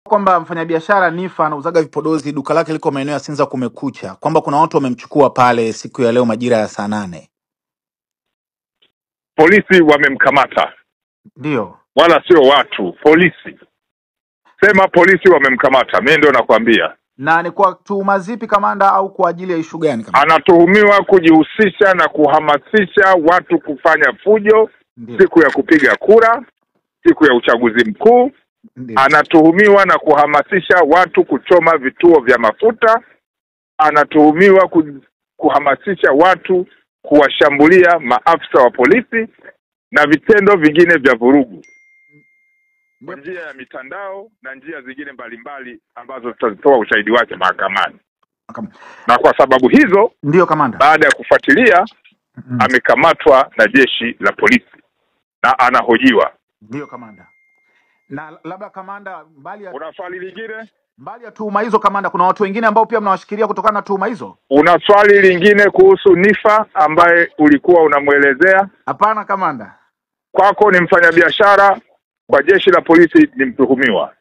kwamba mfanyabiashara Nifa anauzaga vipodozi, duka lake liko maeneo ya Sinza Kumekucha, kwamba kuna watu wamemchukua pale siku ya leo majira ya saa 8. Polisi wamemkamata. Ndio. Wala sio watu, polisi. Sema polisi wamemkamata, mimi ndio nakwambia. Na ni kwa tuhuma zipi kamanda, au kwa ajili ya ishu gani kamanda? Anatuhumiwa kujihusisha na kuhamasisha watu kufanya fujo. Ndiyo. Siku ya kupiga kura, siku ya uchaguzi mkuu. Ndiyo. Anatuhumiwa na kuhamasisha watu kuchoma vituo vya mafuta. Anatuhumiwa kuhamasisha watu kuwashambulia maafisa wa polisi na vitendo vingine vya vurugu kwa njia ya mitandao na njia zingine mbalimbali ambazo tutatoa ushahidi wake mahakamani. Na kwa sababu hizo, ndio kamanda, baada ya kufuatilia amekamatwa na jeshi la polisi na anahojiwa. Ndio kamanda. Na labda kamanda, mbali ya una swali lingine? Mbali ya tuhuma hizo kamanda, kuna watu wengine ambao pia mnawashikilia kutokana na tuhuma hizo? Una swali lingine kuhusu Nifa ambaye ulikuwa unamuelezea? Hapana kamanda. Kwako ni mfanyabiashara, kwa jeshi la polisi ni mtuhumiwa.